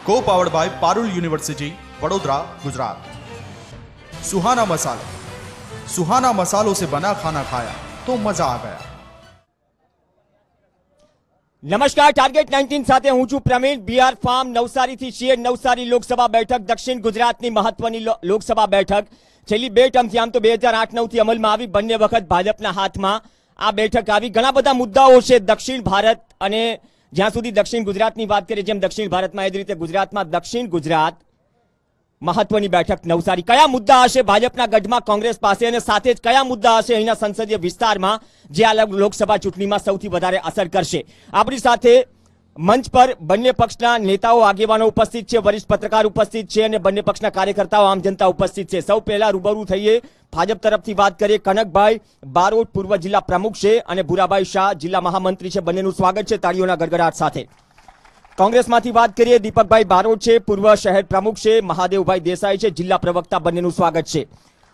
को powered by Parul university Vadodara Gujarat. सुहाना मसालों से बना खाना खाया तो मजा आ गया। नमस्कार, टार्गेट 19 સાથે હું છું પ્રવીણ। બીઆર ફાર્મ નવસારીથી છીએ। નવસારી લોકસભા બેઠક દક્ષિણ ગુજરાતની મહત્વની લોકસભા બેઠક છેલ્લી 2 ટર્મથી આમ તો 2008-9 થી અમલમાં આવી, બંને વખત ભાજપના હાથમાં આ બેઠક આવી। ઘણા બધા મુદ્દાઓ છે દક્ષિણ ભારત અને જ્યાં સુધી દક્ષિણ ગુજરાતની વાત કરીએ, જેમ દક્ષિણ ભારતમાં એ જ રીતે ગુજરાતમાં દક્ષિણ ગુજરાત મહત્વની બેઠક નવસારી। કયા મુદ્દા હશે ભાજપના ગઢમાં કોંગ્રેસ પાસે અને સાથે જ કયા મુદ્દા હશે અહીંના સંસદીય વિસ્તારમાં જે આ લોકસભા ચૂંટણીમાં સૌથી વધારે અસર કરશે? આપણી સાથે મંચ પર બંને પક્ષના નેતાઓ આગેવાનો ઉપસ્થિત છે, વરિષ્ઠ પત્રકાર ઉપસ્થિત છે અને બંને પક્ષના કાર્યકર્તાઓ આમ જનતા ઉપસ્થિત છે। સૌ પહેલા રૂબરૂ થઈએ, ભાજપ તરફથી વાત કરીએ। કનકભાઈ બારોટ પૂર્વ જિલ્લા પ્રમુખ છે અને ભૂરાભાઈ શાહ જિલ્લા મહામંત્રી છે, બંનેનું સ્વાગત છે તાળીઓના ગડગડાટ સાથે। કોંગ્રેસમાંથી વાત કરીએ, દીપકભાઈ બારોટ છે, પૂર્વ શહેર પ્રમુખ છે, મહાદેવભાઈ દેસાઈ છે, જિલ્લા પ્રવક્તા, બંનેનું સ્વાગત છે।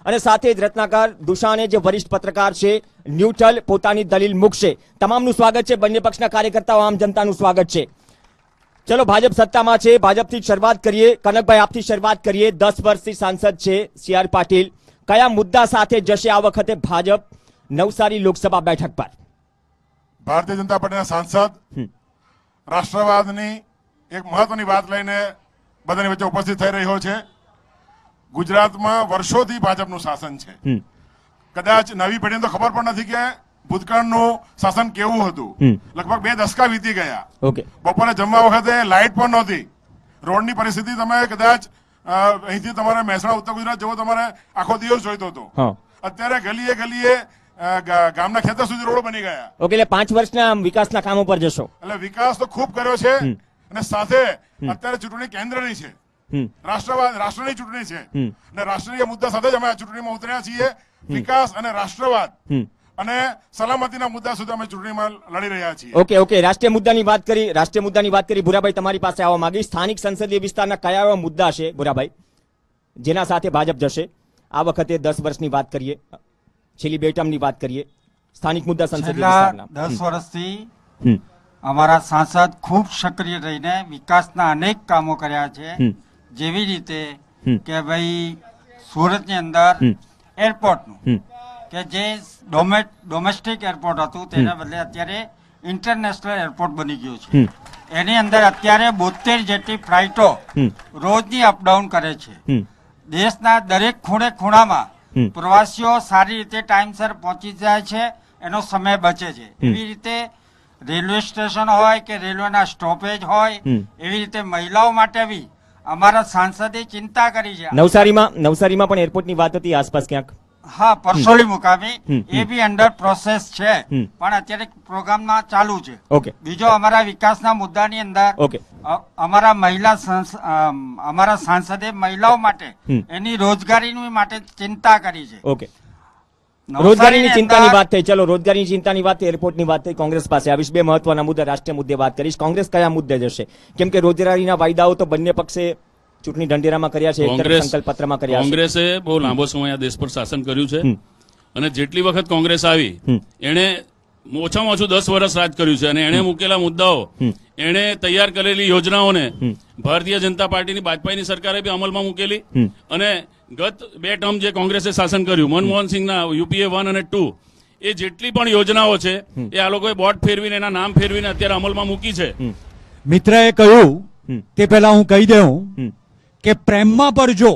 અને સાથે જ રત્નાકર દુશાને જે વરિષ્ઠ પત્રકાર છે, ન્યુટ્રલ, પોતાની દલીલ મૂકશે, તમામનું સ્વાગત છે। બંને પક્ષના કાર્યકર્તાઓ આમ જનતાનું સ્વાગત છે। ચલો, ભાજપ સત્તામાં છે, ભાજપથી શરૂઆત કરીએ। કનકભાઈ, આપથી શરૂઆત કરીએ। 10 વર્ષથી સાંસદ છે CR પાટીલ, કયા મુદ્દા સાથે જશે આ વખતે ભાજપ નવસારી લોકસભા બેઠક પર? ભારતીય જનતા પાર્ટીના સાંસદ રાષ્ટ્રવાદની એક મહત્વની વાત લઈને બધાની વચ્ચે ઉપસ્થિત થઈ રહ્યો છે। ગુજરાતમાં વર્ષોથી ભાજપનું શાસન છે। કદાચ નવી પેઢીને તો ખબર પણ નથી કે ભૂતકાળનું શાસન કેવું હતું। લગભગ 2 દશકા વીતી ગયા। બપોરે જમવા વખતે લાઇટ પણ નહોતી। રોડની પરિસ્થિતિ તમે કદાચ અહીંથી તમારે મહેસાણા ઉત્તર ગુજરાત જવો તમારે આખો દિવસ જોઈતો હતો। અત્યારે ગલીએ ગલીએ ગામના ખેતર સુધી રોડ બની ગયા। એટલે 5 વર્ષના વિકાસના કામો પર જશો? એટલે વિકાસ તો ખૂબ કર્યો છે અને સાથે અત્યારે ચૂંટણી કેન્દ્રની છે, રાષ્ટ્રની ચૂંટણી છે અને રાષ્ટ્રીય મુદ્દા સાથે જ અમે આ ચૂંટણીમાં ઉતર્યા છીએ। વિકાસ અને રાષ્ટ્રવાદ અને સલામતીના મુદ્દા સુધી અમે ચૂંટણીમાં લડી રહ્યા છીએ। ઓકે, રાષ્ટ્રીય મુદ્દાની વાત કરી ભૂરાભાઈ, તમારી પાસે આવવા માંગી। સ્થાનિક સંસદીય વિસ્તારના કયા એવા મુદ્દા છે ભૂરાભાઈ જેના સાથે ભાજપ જશે આ વખતે? 10 વર્ષની વાત કરીએ, છેલ્લી 2 ટર્મની વાત કરીએ, સ્થાનિક મુદ્દા સંસદીય વિસ્તારના। 10 વર્ષથી અમારા સાંસદ ખૂબ સક્રિય રહીને વિકાસના અનેક કામો કર્યા છે। જેવી રીતે કે ભાઈ સુરતની અંદર એરપોર્ટનું કે જે ડોમેસ્ટિક એરપોર્ટ હતું તેને બદલે અત્યારે ઇન્ટરનેશનલ એરપોર્ટ બની ગયું છે। એની અંદર અત્યારે 72 જેટલી ફ્લાઇટો રોજની અપડાઉન કરે છે। દેશના દરેક ખૂણે ખૂણામાં પ્રવાસીઓ સારી રીતે ટાઈમસર પહોંચી જાય છે, એનો સમય બચે છે। એવી રીતે રેલવે સ્ટેશન હોય કે રેલવેના સ્ટોપેજ હોય, એવી રીતે મહિલાઓ માટે બી અમારા સાંસદે ચિંતા કરી છે। નવસારીમાં પણ એરપોર્ટની વાત હતી આસપાસ ક્યાંક? હા, પરસોલી મુકામી એ બી અંડર પ્રોસેસ છે, પણ અત્યારે પ્રોગ્રામમાં ચાલુ છે। બીજો અમારા વિકાસના મુદ્દાની અંદર અમારા સાંસદે મહિલાઓ માટે એની રોજગારીની માટે ચિંતા કરી છે। રોજગારીની ચિંતાની વાત થઈ, ચલો રોજગારીની ચિંતાની વાત થઈ, એરપોર્ટની વાત થઈ, કોંગ્રેસ પાસે આવીશ। 2 મહત્વના મુદ્દા, રાષ્ટ્રીય મુદ્દે વાત કરીશ। કોંગ્રેસ કયા મુદ્દે જશે? કેમ કે રોજગારીના વાયદાઓ તો બંને પક્ષે ચૂંટણી ઢંઢેરામાં કર્યા છે, સંકલ્પ પત્રમાં કર્યા છે। કોંગ્રેસે બહુ લાંબો સમય આ દેશ પર શાસન કર્યું છે અને જેટલી વખત કોંગ્રેસ આવી એણે ઓછામાં ઓછું 10 વર્ષ રાજ કર્યું છે અને એણે મૂકેલા મુદ્દાઓ, એણે તૈયાર કરેલી યોજનાઓને ભારતીય જનતા પાર્ટીની વાજપેયીની સરકારે બી અમલમાં મૂકેલી અને ગત 2 ટર્મ જે કોંગ્રેસે શાસન કર્યું, મનમોહન સિંહના UPA 1 અને 2, એ જેટલી પણ યોજનાઓ છે એ આ લોકોએ બોટ ફેરવીને એના નામ ફેરવીને અત્યારે અમલમાં મૂકી છે। મિત્રએ કહ્યું તે પહેલા હું કહી દઉં કે પ્રેમમાં પડજો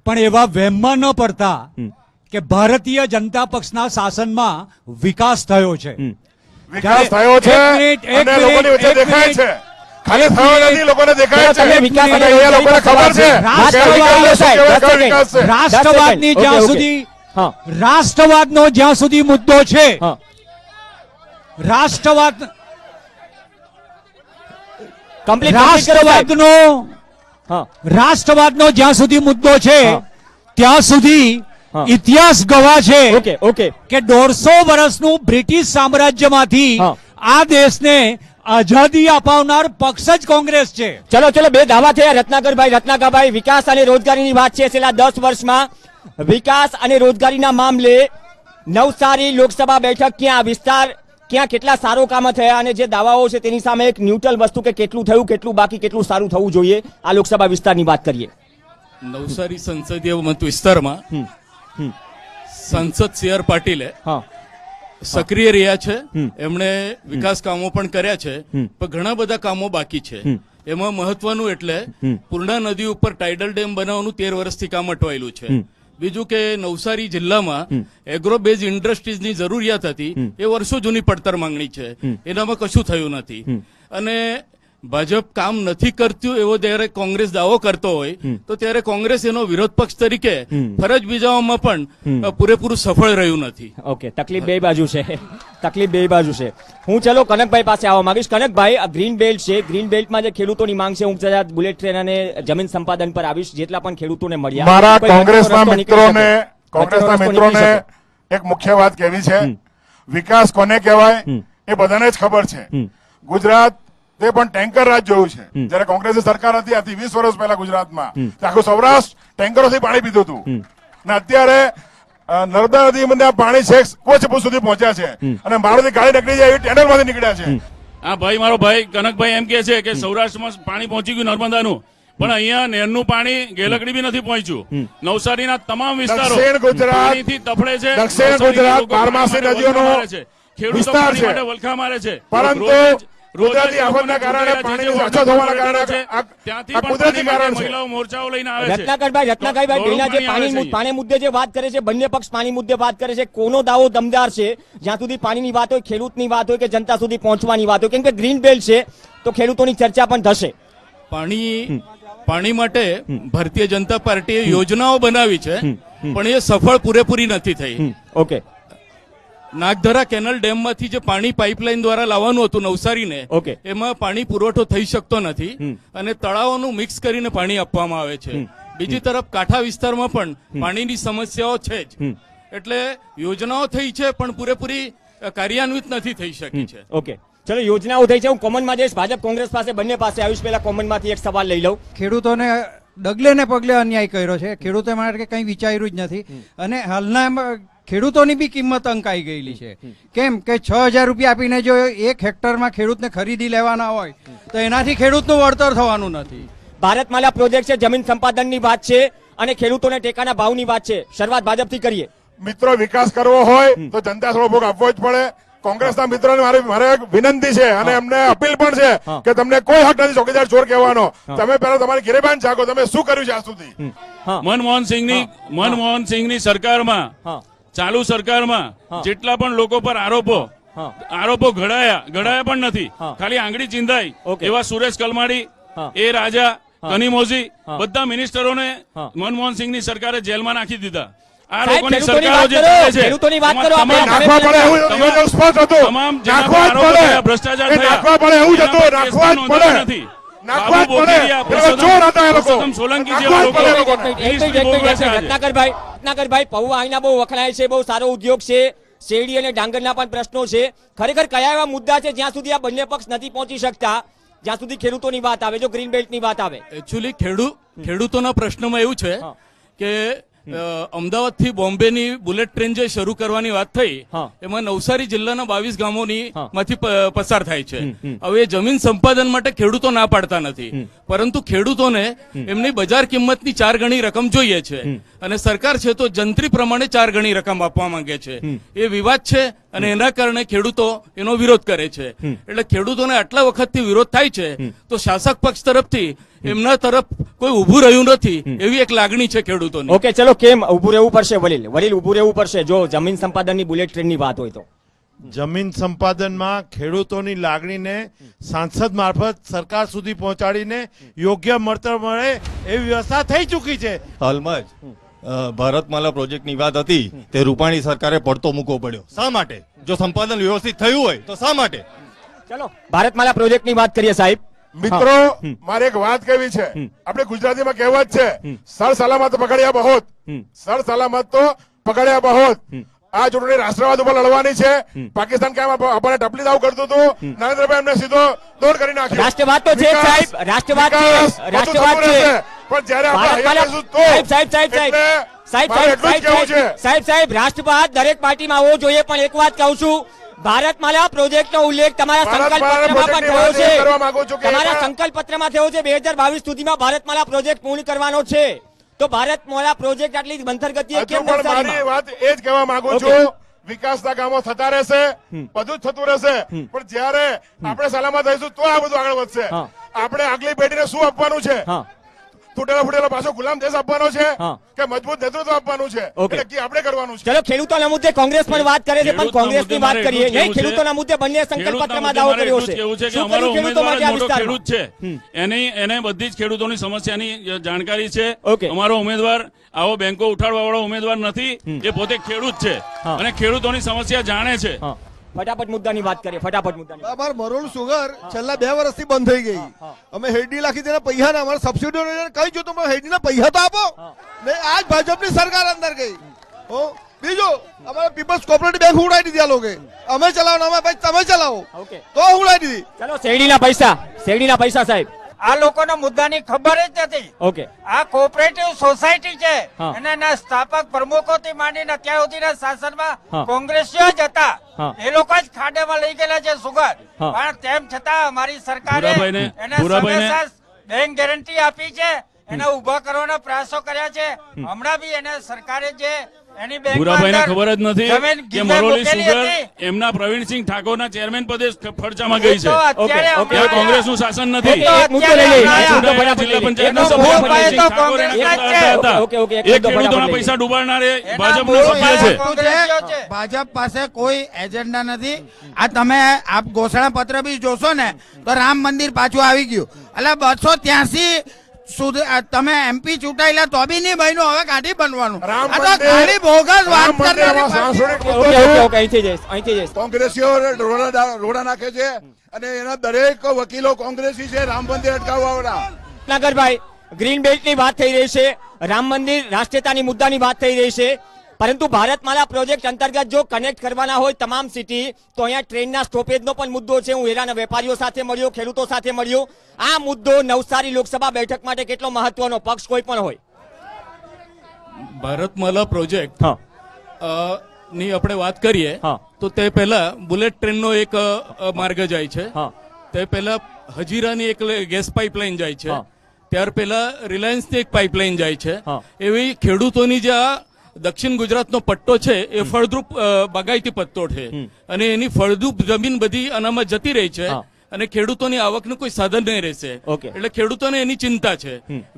પણ એવા વહેમમાં ન પડતા કે ભારતીય જનતા પક્ષના શાસનમાં વિકાસ થયો છે। વિકાસ થયો છે અને લોકોની વચ્ચે દેખાય છે, ખાલી થયો નથી, લોકોને દેખાય છે, લોકોને ખબર છે રાષ્ટ્રવાદનો જ્યાં સુધી મુદ્દો છે, રાષ્ટ્રવાદનો જ્યાં સુધી મુદ્દો છે ત્યાં સુધી ઇતિહાસ ગવા છે કે 150 વર્ષનું બ્રિટિશ સામ્રાજ્યમાંથી આ દેશને આઝાદી અપાવનાર પક્ષ જ કોંગ્રેસ છે। ચલો 2 દાવા થયા રત્નાકરભાઈ, વિકાસ અને રોજગારીની વાત છે। છેલ્લા 10 વર્ષમાં વિકાસ અને રોજગારીના મામલે નવસારી લોકસભા બેઠક ક્યાં વિસ્તાર ક્યાં કેટલા સારો કામ થયા અને જે દાવાઓ છે તેની સામે એક ન્યુટ્રલ વસ્તુ કે કેટલું થયું, કેટલું બાકી, કેટલું સારું થવું જોઈએ, આ લોકસભા વિસ્તારની વાત કરીએ. નવસારી સંસદીય મત વિસ્તારમાં સાંસદ સી આર પાટીલે સક્રિય રહ્યા છે. એમણે વિકાસ કામો પણ કર્યા છે, પણ ઘણા બધા કામો બાકી છે. એમાં મહત્વનું એટલે પૂર્ણા નદી ઉપર ટાઇડલ ડેમ બનાવવાનું 13 વર્ષથી કામ અટવાયેલું છે. બીજું કે નવસારી જિલ્લામાં એગ્રો બેઝ ઇન્ડસ્ટ્રીઝની જરૂરિયાત હતી, એ વર્ષો જૂની પડતર માંગણી છે, એનામાં કશું થયું નથી. અને ભાજપ કામ નથી કરતું એવો જ્યારે કોંગ્રેસ દાવો કરતો હોય તો ત્યારે કોંગ્રેસ એનો વિરોધ પક્ષ તરીકે ફરજ બજાવવામાં પણ પૂરેપૂરું સફળ રહ્યું નથી. ઓકે, તકલીફ બે બાજુ છે, તકલીફ બે બાજુ છે. હું ચલો કનકભાઈ પાસે આવવા માંગીશ. કનકભાઈ, આ ગ્રીન બેલ્ટ છે, ગ્રીન બેલ્ટમાં જે ખેડૂતોની માંગ છે, હું કદાચ બુલેટ ટ્રેન અને જમીન સંપાદન પર આવીશ. જેટલા પણ ખેડૂતોને મળ્યા, મારા કોંગ્રેસના મિત્રોને એક મુખ્ય વાત કહેવી છે, વિકાસ કોને કહેવાય એ બધાને જ ખબર છે. ગુજરાત તે પણ ટેન્કર રાજ જોયું છે. જયારે કોંગ્રેસની સરકાર હતી 20 વર્ષ પહેલા ગુજરાતમાં આખું સૌરાષ્ટ્ર ટેન્કરોથી પાણી પીતું હતું, અને અત્યારે નર્મદા નદીમાં પાણી છેક કોચ સુધી પહોંચ્યા છે, અને મારુતિ ગાડી નીકળી જાય એવી ટેન્ડર માંથી નીકળ્યા છે. હા ભાઈ, મારો ભાઈ કનકભાઈ એમ કે છે કે સૌરાષ્ટ્રમાં પાણી પહોંચી ગયું નર્મદાનું, પણ અહીંયા નહેરનું પાણી ગેલકડી બી નથી પહોંચ્યું. નવસારીના તમામ વિસ્તારો પાણીથી તફડે છે. દક્ષિણ ગુજરાત બારમાસી નદીઓનો ખેડૂતો પાણી માટે વલખા મારે છે, પરંતુ કુદરતી આફતના કારણે પાણીની અછત હોવાના કારણે ત્યાંથી કુદરતી કારણ છે. મહિલાઓ મોરચાઓ લઈને આવે છે. રત્નાકરભાઈ પહેલા જે પાણી મુદ્દે જે વાત કરે છે, બંને પક્ષ પાણી મુદ્દે વાત કરે છે, કોનો દાવો દમદાર છે? જ્યાં સુધી પાણીની વાત હોય, ખેડૂતની વાત હોય કે જનતા સુધી પહોંચવાની વાત હોય, કેમ કે ગ્રીન બેલ્ટ છે તો ખેડૂતોની ચર્ચા પણ થશે. પાણી માટે ભારતીય જનતા પાર્ટીએ યોજનાઓ બનાવી છે, પણ એ સફળ પૂરેપૂરી નથી થઈ. ઓકે, નાગધરા કેનલ ડેમમાંથી જે પાણી પાઇપલાઇન દ્વારા લાવવાનું હતું નવસારીને, એમાં પાણી પુરવઠો થઈ શકતો નથી, અને તળાવોનું મિક્સ કરીને પાણી આપવામાં આવે છે. બીજી તરફ કાંઠા વિસ્તારમાં પણ પાણીની સમસ્યાઓ છે જ. એટલે યોજનાઓ થઈ છે પણ પૂરેપૂરી કાર્યાન્વિત નથી થઈ શકી છે. ઓકે, ચલો, યોજનાઓ થઈ છે. હું કોમનમાં જઈશ, ભાજપ કોંગ્રેસ પાસે બંને પાસે આવીશ. પહેલા કોમનમાંથી એક સવાલ લઈ લઉં. ખેડૂતોને ડગલે ને પગલે અન્યાય કર્યો છે. ખેડૂતો માટે કંઈ વિચાર્યું જ નથી, અને હાલના ખેડૂતોની બી કિંમત અંકાઈ ગયેલી છે. કેમ કે 6,000 રૂપિયા આપીને જો 1 હેક્ટરમાં ખેડૂતને ખરીદી લેવાના હોય તો એનાથી ખેડૂતનું વળતર થવાનું નથી. ભારતમાલા પ્રોજેક્ટ છે, જમીન સંપાદનની વાત છે અને ખેડૂતોને ટેકાના ભાવની વાત છે. શરૂઆત ભાજપથી કરીએ. મિત્રો, વિકાસ કરવો હોય તો જનતા સામે ભોગ આપવો જ પડે. કોંગ્રેસના મિત્રોને મારે વિનંતી છે અને એમને અપીલ પણ છે કે તમને કોઈ હક નથી ચોકીદાર ચોર કહેવાનો. તમે પહેલા તમારી ગિરેબાન જાગો, તમે શું કર્યું છે આજ સુધી? મનમોહન સિંહની સરકારમાં, ચાલુ સરકારમાં જેટલા પણ લોકો પર આરોપો ઘડાયા પણ નથી, ખાલી આંગળી ચિંધાઈ. એવા સુરેશ કલમાડી, એ રાજા, કનીમોઝી, બધા મિનિસ્ટરોને મનમોહન સિંહની સરકારે જેલમાં નાખી દીધા. આ લોકોની સરકારો જે ચાલે છે, ભ્રષ્ટાચાર રત્નાકરભાઈ, પૌવા અહીંના બહુ વખણાય છે, બહુ સારો ઉદ્યોગ છે, શેરડી અને ડાંગરના પણ પ્રશ્નો છે. ખરેખર કયા એવા મુદ્દા છે જ્યાં સુધી આ બંને પક્ષ નથી પહોંચી શકતા, જ્યાં સુધી ખેડૂતોની વાત આવે, જો ગ્રીન બેલ્ટની વાત આવે? એકચ્યુઅલી ખેડૂતોના પ્રશ્નમાં એવું છે કે અમદાવાદથી બોમ્બેની બુલેટ ટ્રેન જે શરૂ કરવાની વાત થઈ, એમાં નવસારી જિલ્લાના 22 ગામોની માંથી પસાર થાય છે. હવે જમીન સંપાદન માટે ખેડૂતો ના પાડતા નથી, પરંતુ ખેડૂતોને એમની બજાર કિંમતની 4 ગણી રકમ જોઈએ છે, અને સરકાર છે તો જંત્રી પ્રમાણે 4 ગણી રકમ આપવા માંગે છે. એ વિવાદ છે અને એના કારણે ખેડૂતો એનો વિરોધ કરે છે. એટલે ખેડૂતોને આટલા વખતથી વિરોધ થાય છે તો શાસક પક્ષ તરફથી એમના તરફ કોઈ ઉભું રહ્યું નથી, એવી એક લાગણી છે ખેડૂતોની. ઓકે, ચલો, કેમ ઉભું રહેવું પડશે? વલીલ ઉભું રહેવું પડશે જો જમીન સંપાદનની બુલેટ ટ્રેનની વાત હોય તો? જમીન સંપાદનમાં ખેડૂતોની લાગણીને સાંસદ મારફત સરકાર સુધી પહોંચાડીને યોગ્ય વળતર મળે એવી વ્યવસ્થા થઈ ચૂકી છે. હાલમાં જ ભારતમાલા પ્રોજેક્ટની વાત હતી, તે રૂપાણી સરકારે પડતો મૂકવો પડ્યો. શા માટે? જો સંપાદન વ્યવસ્થિત થયું હોય તો શા માટે? ચલો, ભારતમાલા પ્રોજેક્ટની વાત કરીએ સાહેબ. મિત્રો, મારે એક વાત કહેવી છે. આપણે ગુજરાતીમાં કહેવત છે, સર સલામત પકડ્યા બહોત. સર સલામત તો પકડ્યા બહોત. આ ચૂંટણી રાષ્ટ્રવાદ ઉપર લડવાની છે. પાકિસ્તાન કેમ આપણને ટપલી દાવ કરતું હતું, નરેન્દ્રભાઈ એમને સીધો દોર કરી નાખ્યો. રાષ્ટ્રવાદ તો છે સાહેબ, રાષ્ટ્રવાદ છે, રાષ્ટ્રવાદ છે. પણ જ્યારે સાહેબ રાષ્ટ્રવાદ દરેક પાર્ટીમાં હોવો જોઈએ. પણ એક વાત કહું છું, ભારતમાલા પ્રોજેક્ટનો ઉલ્લેખ તમારા સંકલ્પ પત્રમાં પણ થયો છે. તમારા સંકલ્પ પત્રમાં થયો છે 2022 સુધીમાં ભારતમાલા પ્રોજેક્ટ પૂર્ણ કરવાનો છે. તો ભારતમાલા પ્રોજેક્ટ આટલી મંથર ગતિએ કેમ મારી વાત એ જ કહેવા માંગુ છું, વિકાસના કામો થતા રહેશે, બધું જ થતું રહેશે, પણ જ્યારે આપણે સલામત રહીશું તો આ બધું આગળ વધશે. આપણે આગલી પેઢીને શું આપવાનું છે? તૂટેલો ફૂટેલો પાછો ગુલામ દેશ આપવાનો છે કે મજબૂત નેતૃત્વ આપવાનું છે? એટલે આપણે કરવાનું છે. ચલો, ખેડૂતોના મુદ્દે કોંગ્રેસ પણ વાત કરે છે, પણ કોંગ્રેસની વાત કરીએ નહીં. ખેડૂતોના મુદ્દે બંને સંકલ્પ પત્રમાં દાવો કર્યો છે. શું કર્યું ખેડૂતો માટે આ વિસ્તારમાં? ખેડૂત છે એને બધી જ ખેડૂતોની સમસ્યાની જાણકારી છે. અમારો ઉમેદવાર આવો બેંકો ઉઠાડવા વાળો ઉમેદવાર નથી, એ પોતે ખેડૂત છે અને ખેડૂતોની સમસ્યા જાણે છે. ફટાફટ મુદ્દાની વાત કરીએ. ફટાફટ મુદ્દાની. અમાર મરોલ સુગર છેલ્લા 2 વર્ષથી બંધ થઈ ગઈ. અમે હેડી લાખી તેના પૈસા ના, અમારે સબસિડી કઈ જો તમે હેડી ના પૈસા તો આપો ને. આજ ભાજપની સરકાર અંદર ગઈ. બીજું અમારે પીપલ્સ કોઓપરેટિવ બેંક ઉડાડી દીધી આ લોકો. અમે ચલાવો, અમે ભાઈ તમે ચલાવો તો ઉડાડી દીધી. ચલો, શેરડીના પૈસા સાહેબ, આ લોકોનો મુદ્દાની ખબર જ નથી. ઓકે, આ કોઓપરેટિવ સોસાયટી છે અને એના સ્થાપક પ્રમુખોથી માંડીને અત્યાર સુધીના શાસનમાં કોંગ્રેસીઓ જ હતા. એ લોકો જ ખાડેમાં લઈ ગયેલા છે સુગર. પણ તેમ છતાં અમારી સરકારે એને સમયસર બેંક ગેરંટી આપી છે, એને ઉભા કરવાના પ્રયાસો કર્યા છે. હમણાં બી એને સરકારે જે એની ભૂરાભાઈને ખબર જ નથી કે મરોલી સુગર એમના પ્રવીણસિંહ ઠાકોરના ચેરમેન પદે ફરજામાં ગઈ છે. ત્યાં કોંગ્રેસનું શાસન નથી. એક ખેડૂતોના પૈસા ડૂબાડનારે ભાજપનો સભ્ય છે. ભાજપ પાસે કોઈ એજન્ડા નથી. આ તમે આપ ઘોષણા પત્ર બી જોશો ને તો રામ મંદિર પાછું આવી ગયું. એટલે 283 તમે MP ચૂંટાયેલા તો બી નહીં બન્યું, હવે કાઢી બનવાનું. ખાલી બોગસ વાત કરનારી કોંગ્રેસીઓ રોડા નાખે છે અને એના દરેક વકીલો કોંગ્રેસી છે. રામ મંદિર અટકાવવા વાળા. નાગરભાઈ, ગ્રીન બેલ્ટની વાત થઈ રહી છે, રામ મંદિર રાષ્ટ્રીયતાની મુદ્દાની વાત થઈ રહી છે, પરંતુ ભારતમાલા પ્રોજેક્ટ અંતર્ગત જો કનેક્ટ કરવાના હોય તમામ સિટી, તો અહીંયા ટ્રેનના સ્ટોપેજનો પણ મુદ્દો છે. હું હેરાના વેપારીઓ સાથે મળ્યો, ખેડૂતો સાથે મળ્યો. આ મુદ્દો નવસારી લોકસભા બેઠક માટે કેટલો મહત્વનો, પક્ષ કોઈ પણ હોય? ભારતમાલા પ્રોજેક્ટ ની આપણે વાત કરીએ તો તે પહેલા બુલેટ ટ્રેનનો એક માર્ગ જાય છે, તે પહેલા હજીરાની એક ગેસ પાઇપલાઇન જાય છે, ત્યાર પહેલા રિલાયન્સની એક પાઇપલાઇન જાય છે. એવી ખેડૂતોની જે આ દક્ષિણ ગુજરાતનો પટ્ટો છે એ ફળદ્રુપ બાગાયતી પટ્ટો છે અને એની ફળદ્રુપ જમીન બધી આનામાં જતી રહી છે અને ખેડૂતોની આવકનું કોઈ સાધન નહીં રહેશે. એટલે ખેડૂતોને એની ચિંતા છે.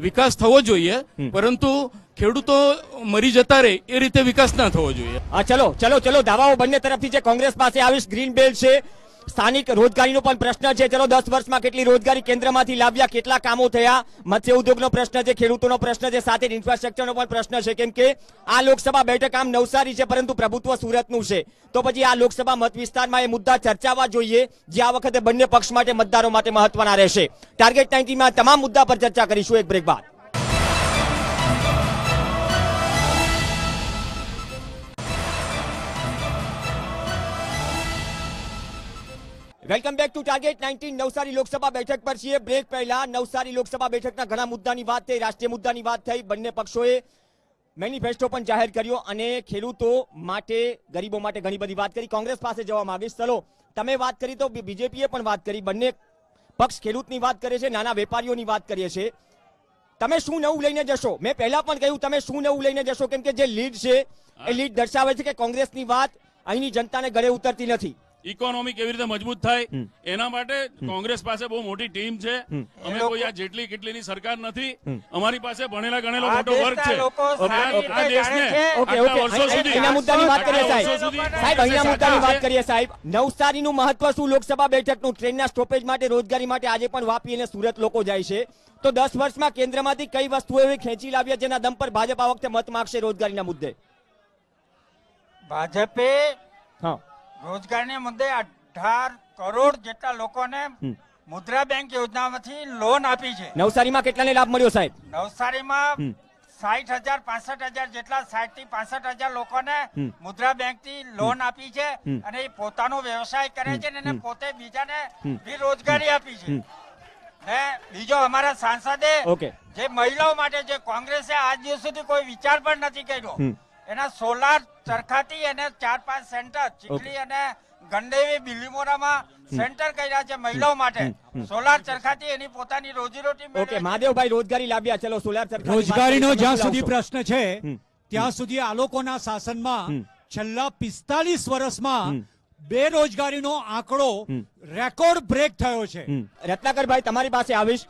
વિકાસ થવો જોઈએ, પરંતુ ખેડૂતો મરી જતા રહે એ રીતે વિકાસ ના થવો જોઈએ. ચલો, દાવાઓ બંને તરફથી છે. કોંગ્રેસ પાસે આવીશ. ગ્રીન બેલ્ટ છે, સ્થાનિક રોજગારીનો પણ પ્રશ્ન છે. ચલો, 10 વર્ષમાં કેટલી રોજગારી કેન્દ્રમાંથી લાવ્યા, કેટલા કામો થયા, મત્સ્ય ઉદ્યોગનો પ્રશ્ન છે, ખેડૂતોનો પ્રશ્ન છે, સાથે ઇન્ફ્રાસ્ટ્રક્ચરનો પણ પ્રશ્ન છે. કેમ કે આ લોકસભા બેઠક આમ નવસારી છે, પરંતુ પ્રભુત્વ સુરતનું છે. તો પછી આ લોકસભા મત વિસ્તારમાં એ મુદ્દા ચર્ચાવા જોઈએ, જે આ વખતે બંને પક્ષ માટે, મતદારો માટે મહત્વના રહેશે. ટાર્ગેટ 90માં તમામ મુદ્દા પર ચર્ચા કરીશું એક બ્રેક બાદ. Welcome back to target 19. Navsari Lok Sabha બેઠક પર છીએ. બ્રેક પહેલા નવસારી લોકસભા બેઠકના ઘણા મુદ્દાની વાત થઈ, રાષ્ટ્રીય મુદ્દાની વાત થઈ. બંને પક્ષોએ મેનિફેસ્ટો પણ જાહેર કર્યો અને ખેડૂતો માટે, ગરીબો માટે ઘણી બધી વાત કરી. કોંગ્રેસ પાસે જવા માંગીશ. ચલો, તમે વાત કરી તો બીજેપીએ પણ વાત કરી. બંને પક્ષ ખેડૂતની વાત કરે છે, નાના વેપારીઓની વાત કરીએ છીએ. તમે શું નવું લઈને જશો? મેં પહેલા પણ કહ્યું, તમે શું નવું લઈને જશો? કેમ કે જે લીડ છે એ લીડ દર્શાવે છે કે કોંગ્રેસની વાત અહીંની જનતાને ગળે ઉતરતી નથી. ઇકોનોમી કેવી રીતે મજબૂત થાય એના માટે કોંગ્રેસ પાસે બહુ મોટી ટીમ છે. અમે કોઈ આ જેટલી કેટલીની સરકાર નથી. અમારી પાસે ભણેલા ગણેલો મોટો વર્ગ છે. આ દેશને વર્ષો સુધી અહીંયા મુદ્દાની વાત કરીએ સાહેબ. નવસારીનું મહત્વ શું લોકસભા બેઠકનું? ટ્રેનના સ્ટોપેજ માટે, રોજગારી માટે આજે પણ વાપી અને સુરત લોકો જાય છે. તો 10 વર્ષમાં કેન્દ્રમાંથી કઈ વસ્તુઓ એવી ખેંચી લાવ્યા જેના દમ પર ભાજપ આ વખતે મત માંગશે રોજગારીના મુદ્દે? ભાજપે રોજગારના મુદ્દે 18 કરોડ જેટલા લોકોને મુદ્રા બેંક યોજનામાંથી લોન આપી છે. નવસારીમાં કેટલાને લાભ મળ્યો સાહેબ? નવસારીમાં 60,000 65,000 જેટલા 60 થી 65,000 લોકોને મુદ્રા બેંક થી લોન આપી છે અને એ પોતાનો વ્યવસાય કરે છે અને પોતે બીજાને બી રોજગારી આપી છે. ને બીજો અમારા સાંસદે જે મહિલાઓ માટે જે કોંગ્રેસે આજ દિવસ સુધી કોઈ વિચાર પણ નથી કર્યો, એના સોલાર ચરખાથી અને 4-5 સેન્ટર ચીખલી અને ગણદેવી બિલીમોરામાં સેન્ટર કર્યા છે મહિલાઓ માટે સોલાર ચરખાથી એની પોતાની રોજીરોટી ઓકે મહાદેવભાઈ રોજગારી લાવ્યા ચલો સોલાર ચરખા રોજગારીનો જ્યાં સુધી પ્રશ્ન છે ત્યાં સુધી આ લોકોના શાસનમાં છેલ્લા 45 વર્ષમાં બેરોજગારીનો આંકડો રેકોર્ડ બ્રેક થયો છે. રત્નાકરભાઈ તમારી પાસે આવીશ.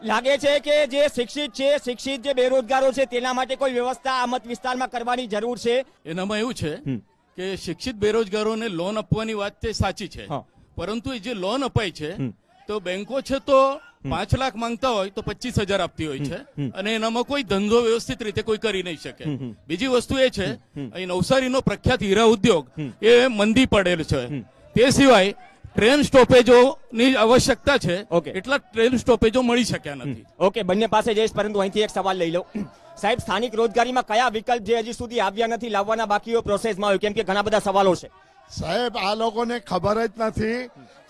લાગે છે કે જે શિક્ષિત જે બેરોજગારો છે તેના માટે કોઈ વ્યવસ્થા આ મત વિસ્તારમાં કરવાની જરૂર છે. એનામાં એવું છે કે શિક્ષિત બેરોજગારોને લોન આપવાની વાત તે સાચી છે, પરંતુ એ જે લોન અપાય છે તો બેંકો છે તો 5 લાખ માંગતા હોય તો 25,000 આપતી હોય છે અને એનામાં કોઈ ધંધો વ્યવસ્થિત રીતે કોઈ કરી નહીં શકે. બીજી વસ્તુ એ છે અહીં નવસારીનો પ્રખ્યાત હીરા ઉદ્યોગ એ મંદી પડેલ છે. તે સિવાય ટ્રેન સ્ટોપેજોની આવશ્યકતા છે, એટલા ટ્રેન સ્ટોપેજો મળી શક્યા નથી. ઓકે બંને પાસે જઈશ, પરંતુ અહીંથી એક સવાલ લઈ લો સાહેબ. સ્થાનિક રોજગારીમાં કયા વિકલ્પ જે હજી સુધી આવ્યા નથી લાવવાના બાકી પ્રોસેસમાં હોય? કેમ કે ઘણા બધા સવાલો છે સાહેબ. આ લોકોને ખબર જ નથી.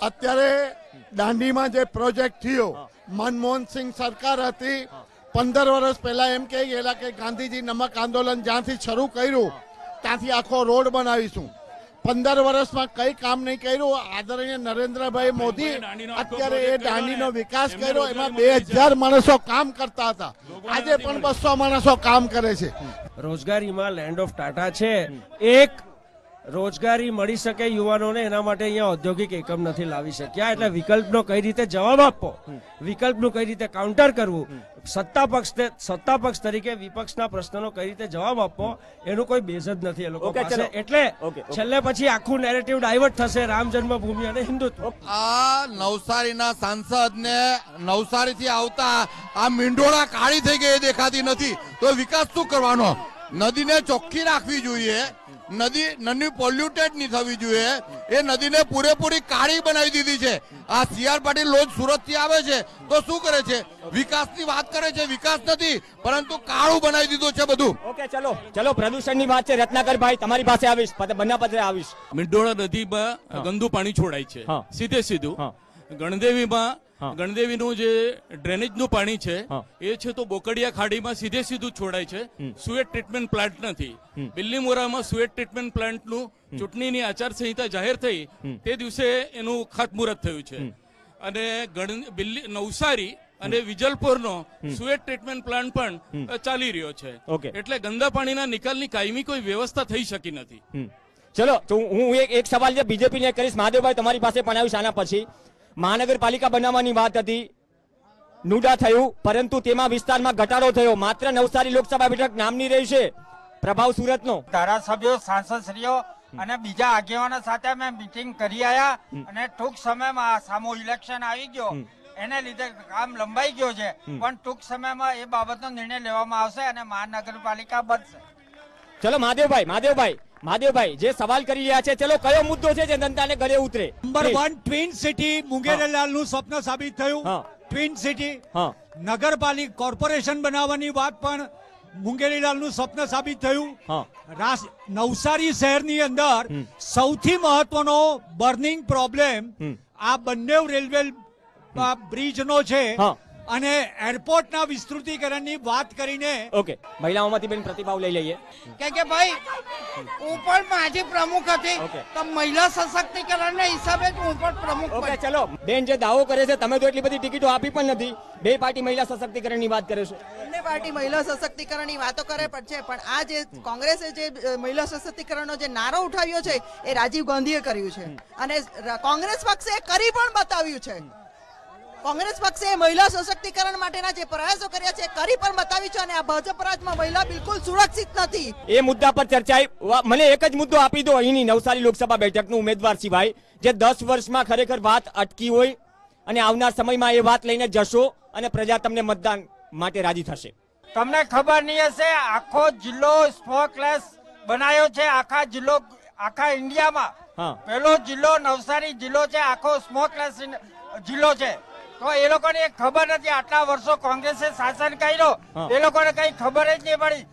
અત્યારે દાંડીમાં જે પ્રોજેક્ટ થયો, મનમોહનસિંહ સરકાર હતી 15 વર્ષ પહેલા એમ કહી ગયેલા કે ગાંધીજી નમક આંદોલન જ્યાંથી શરૂ કર્યું ત્યાંથી આખો રોડ બનાવીશું. 15 વર્ષમાં કઈ કામ નહીં કર્યું. આદરણીય નરેન્દ્રભાઈ મોદી અત્યારે એ દાંડીનો વિકાસ કર્યો, એમાં 2000 માણસો કામ કરતા હતા. આજે પણ 200 માણસો કામ કરે છે. રોજગારીમાં લેન્ડ ઓફ ટાટા છે. એક રોજગારી મળી શકે યુવાનોને, એના માટે અહીંયા ઔદ્યોગિક એકમ નથી લાવી શક્યા. એટલે વિકલ્પનો કઈ રીતે જવાબ આપવો, વિકલ્પનું કઈ રીતે કાઉન્ટર કરવું, સત્તા પક્ષ તરીકે વિપક્ષના પ્રશ્નનો કઈ રીતે જવાબ આપવો, એનું કોઈ બેઝ જ નથી એ લોકો પાસે. એટલે છેલ્લે પછી આખું નેરેટિવ ડાયવર્ટ થશે રામ જન્મભૂમિ અને હિન્દુત્વ. આ નવસારીના સાંસદને નવસારીથી આવતા આ મીંડોળા કાળી થઈ ગઈ દેખાતી નથી, તો વિકાસ શું કરવાનો? નદીને ચોખ્ખી રાખવી જોઈએ, નદી પોલ્યુટેડ નહીં થવી જોઈએ. એ નદીને પૂરેપૂરી કાળી બનાવી દીધી છે. આ CR પાટીલ રોજ સુરત થી આવે છે તો શું કરે છે? વિકાસની વાત કરે છે, વિકાસ નથી પરંતુ કાળું બનાવી દીધું છે બધું. ઓકે ચલો પ્રદૂષણની વાત છે. રત્નાકરભાઈ તમારી પાસે આવીશ, બંને પાસે આવીશ. મીંડોળા નદીમાં ગંદુ પાણી છોડાય છે સીધું. ગણદેવીનું જે ડ્રેનેજનું પાણી છે એ છે તો બોકડિયા ખાડીમાં સીધું છોડાય છે. સુએટ ટ્રીટમેન્ટ પ્લાન્ટ નથી. બિલ્લીમોરામાં સુએટ ટ્રીટમેન્ટ પ્લાન્ટનું ચૂંટણીની આચારસંહિતા જાહેર થઈ તે દિવસે એનું ખાતમુહૂર્ત થયું છે. અને નવસારી અને વિજલપુરનો સુએટ ટ્રીટમેન્ટ પ્લાન્ટ પણ ચાલી રહ્યો છે. એટલે ગંદા પાણીના નિકાલની કાયમી કોઈ વ્યવસ્થા થઈ શકી નથી. ચલો હું એક સવાલ જે બીજેપીને કરીશ. મહાદેવભાઈ તમારી પાસે પણ આવીશ આના પછી. મહાનગરપાલિકા બનાવવાની વાત હતી, નુડા થયું, પરંતુ તેમાં વિસ્તારમાં ઘટાડો થયો. માત્ર નવસારી લોકસભા બેઠક નામની રહી છે. પ્રભાવ સુરતનો. ધારાસભ્યો, સાંસદશ્રીઓ અને બીજા આગેવાનો સાથે અમે મીટિંગ કરી આવ્યા અને ટૂંક સમયમાં સામો ઇલેક્શન આવી ગયો, એને લીધે કામ લંબાઈ ગયો છે, પણ ટૂંક સમયમાં એ બાબતનો નિર્ણય લેવામાં આવશે અને મહાનગરપાલિકા બનશે. ચલો મહાદેવભાઈ જે સવાલ કરી રહ્યા છે, ચલો કયો મુદ્દો છે જે જનતાને ગળે ઉતરે? નંબર 1 ટ્વિન સિટી મુંગેરીલાલનું સ્વપ્ન સાબિત થયું. ટ્વિન સિટી નગરપાલિકા કોર્પોરેશન બનાવવાની વાત પણ મુંગેરીલાલનું સ્વપ્ન સાબિત થયું. નવસારી શહેરની અંદર સૌથી મહત્વનો બર્નિંગ પ્રોબ્લેમ આ બંને રેલવે બ્રિજનો છે અને એરપોર્ટના વિસ્તૃતિકરણની વાત કરીને. ઓકે મહિલાઓમાંથી બેન પ્રતિભાવ લઈ લઈએ. કે ભાઈ હું પણ માજી પ્રમુખ હતી તો મહિલા સશક્તિકરણના હિસાબે હું પણ પ્રમુખ. ઓકે ચલો બેન જે દાવો કરે છે, તમે તો એટલી બધી ટિકિટો આપી પણ નથી. બે પાર્ટી મહિલા સશક્તિકરણની વાત કરે છે. બંને પાર્ટી મહિલા સશક્તિકરણની વાતો કરે છે, પણ આ જે કોંગ્રેસે જે મહિલા સશક્તિકરણનો જે નારો ઉઠાવ્યો છે એ રાજીવ ગાંધીએ કર્યું છે અને કોંગ્રેસ પક્ષે કરી પણ બતાવ્યું છે. કોંગ્રેસ પક્ષે મહિલા સશક્તિકરણ માટેના જે પ્રયાસો કર્યા છે કરી પણ બતાવી છે અને આ ભાજપ રાજમાં મહિલા બિલકુલ સુરક્ષિત નથી. એ મુદ્દા પર ચર્ચા. મને એક જ મુદ્દો આપી દો અહીંની નવસારી લોકસભા બેઠકનું ઉમેદવાર સિવાય જે 10 વર્ષમાં ખરેખર વાત અટકી હોય અને આવનાર સમયમાં એ વાત લઈને જશો અને પ્રજા તમને મતદાન માટે રાજી થશે. તમને ખબર નહીં હશે, આખો જિલ્લો સ્મોકલેસ બનાવ્યો છે. આખા ઇન્ડિયામાં પહેલો જિલ્લો નવસારી જિલ્લો છે, આખો સ્મોકલેસ જિલ્લો છે. તો એ લોકોને ખબર નથી. આટલા વર્ષો કોંગ્રેસે શાસન કર્યો, એ લોકોને કઈ ખબર જ નહીં પડી.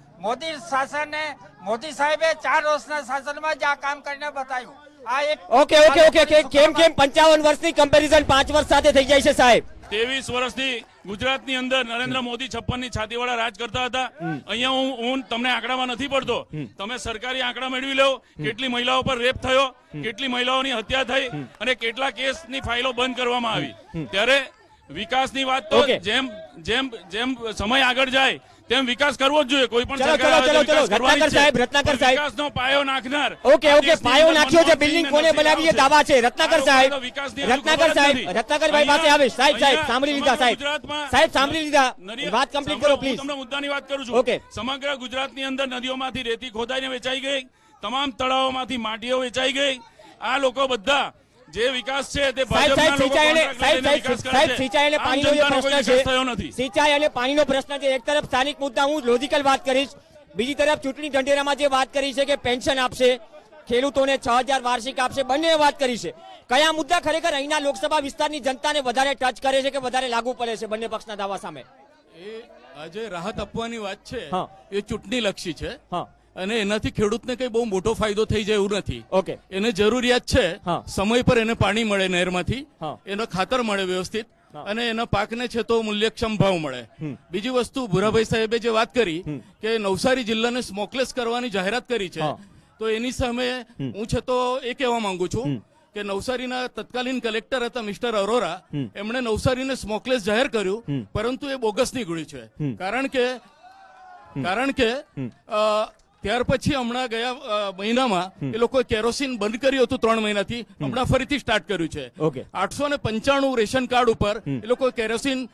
મોદી સાહેબે 4 વર્ષના શાસનમાં જ આ કામ કરીને બતાવ્યું. આ એક ઓકે કેમ 55 વર્ષની કમ્પેરિઝન 5 વર્ષ સાથે થઈ જાય છે સાહેબ? 23 વર્ષથી ગુજરાતની અંદર નરેન્દ્ર મોદી 56 ની છાતીવાળા રાજ કરતા હતા. અહીંયા હું તમને આંકડામાં નથી પડતો, તમે સરકારી આંકડા મેળવી લો, કેટલી મહિલાઓ પર રેપ થયો, કેટલી મહિલાઓની હત્યા થઈ અને કેટલા કેસની ફાઇલો બંધ કરવામાં આવી. ત્યારે વિકાસની વાત તો જેમ જેમ જેમ સમય આગળ જાય તેમ વિકાસ કરવો જ જોઈએ. કોઈ પણ વિકાસનો પાયો નાખનાર. ઓકે પાયો નાખ્યો છે, બિલ્ડિંગ કોને બનાવી એ દાવા છે. રત્નાકર સાહેબ રત્નાકરભાઈ પાસે આવે. સાહેબ સાંભળી લીધા. સાહેબ સાંભળી લીધા, વાત કમ્પ્લીટ કરો પ્લીઝ. તમને મુદ્દાની વાત કરું છું. સમગ્ર ગુજરાતની અંદર નદીઓમાંથી રેતી ખોદાઈને વેચાઈ ગઈ, તમામ તળાવોમાંથી માટીઓ વેચાઈ ગઈ. આ લોકો બધા જે વિકાસ છે તે સિંચાઈ અને પાણીનો જે પ્રશ્ન છે, સિંચાઈ અને પાણીનો પ્રશ્ન છે. એક તરફ સ્થાનિક મુદ્દા હું લોજિકલ વાત કરીશ, બીજી તરફ ચૂંટણી ઢંઢેરામાં જે વાત કરી છે કે પેન્શન આપશે, ખેડૂતોને 6000 વાર્ષિક આપશે, બંને વાત કરી છે. કયા મુદ્દા ખરેખર અહીંના લોકસભા વિસ્તારની જનતાને વધારે ટચ કરે છે કે વધારે લાગુ પડે છે બંને પક્ષના દાવા સામે? આજે રાહત આપવાની વાત છે એ ચૂંટણી લક્ષી છે અને એનાથી ખેડૂતને કઈ બહુ મોટો ફાયદો થઈ જાય એવું નથી. ઓકે, એને જરૂરિયાત છે સમય પર એને પાણી મળે, નહેરમાંથી એનો ખાતર મળે વ્યવસ્થિત અને એના પાકને છે તો મૂલ્યક્ષમ ભાવ મળે. બીજી વસ્તુ ભૂરાભાઈ સાહેબે જે વાત કરી કે નવસારી જિલ્લાને સ્મોકલેસ કરવાની જાહેરાત કરી છે, તો એની સામે હું છે તો એ કહેવા માંગુ છું કે નવસારીના તત્કાલીન કલેક્ટર હતા મિસ્ટર અરોરા, એમણે નવસારીને સ્મોકલેસ જાહેર કર્યું, પરંતુ એ બોગસ નીકળ્યું છે. કારણ કે ત્યાર પછી હમણાં ગયા મહિનામાં એ લોકોએ કેરોસીન બંધ કર્યું હતું 3 મહિનાથી, હમણાં ફરીથી સ્ટાર્ટ કર્યું છે. 895 રેશન કાર્ડ ઉપર એ લોકોએ કેરોસીન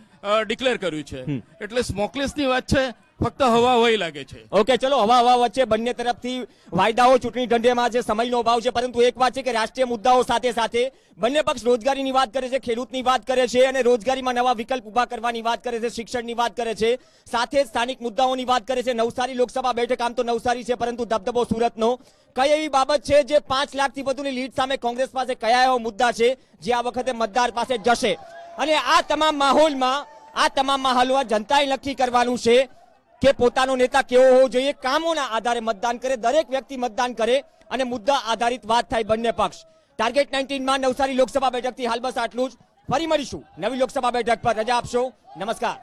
ડિક્લેર કર્યું છે. એટલે સ્મોકલેસની વાત છે ફક્ત હવા હવાઈ લાગે છે. ઓકે, ચલો હવા વચ્ચે બંને તરફથી વાયદાઓ ચૂંટણી ઢંઢેમાં છે, સમયનો અભાવ છે, પરંતુ એક વાત છે કે રાષ્ટ્રીય મુદ્દાઓ સાથે સાથે બંને પક્ષ રોજગારીની વાત કરે છે, ખેડૂતની વાત કરે છે અને રોજગારીમાં નવા વિકલ્પ ઉભા કરવાની વાત કરે છે, શિક્ષણની વાત કરે છે, સાથે જ સ્થાનિક મુદ્દાઓની વાત કરે છે. નવસારી લોકસભા બેઠક આમ તો નવસારી છે, પરંતુ દબદબો સુરતનો. કઈ એવી બાબત છે જે 5 લાખથી વધુની લીડ સામે કોંગ્રેસ પાસે કયા એવા મુદ્દા છે જે આ વખતે મતદાર પાસે જશે? અને આ તમામ માહોલમાં જનતાએ નક્કી કરવાનું છે કે પોતાનો નેતા કેવો હોવો જોઈએ. કામોના આધારે મતદાન કરે, દરેક વ્યક્તિ મતદાન કરે અને મુદ્દા આધારિત વાત થાય બંને પક્ષ. ટાર્ગેટ 19 માં નવસારી લોકસભા બેઠકથી હાલ બસ આટલું જ. ફરી મળીશું નવી લોકસભા બેઠક પર. રજા આપશો. નમસ્કાર.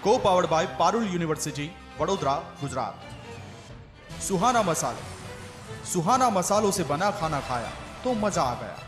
Co-powered by Parul University, Vadodara, Gujarat. सुहाना मसाले, सुहाना मसालों से बना खाना खाया तो मजा आ गया.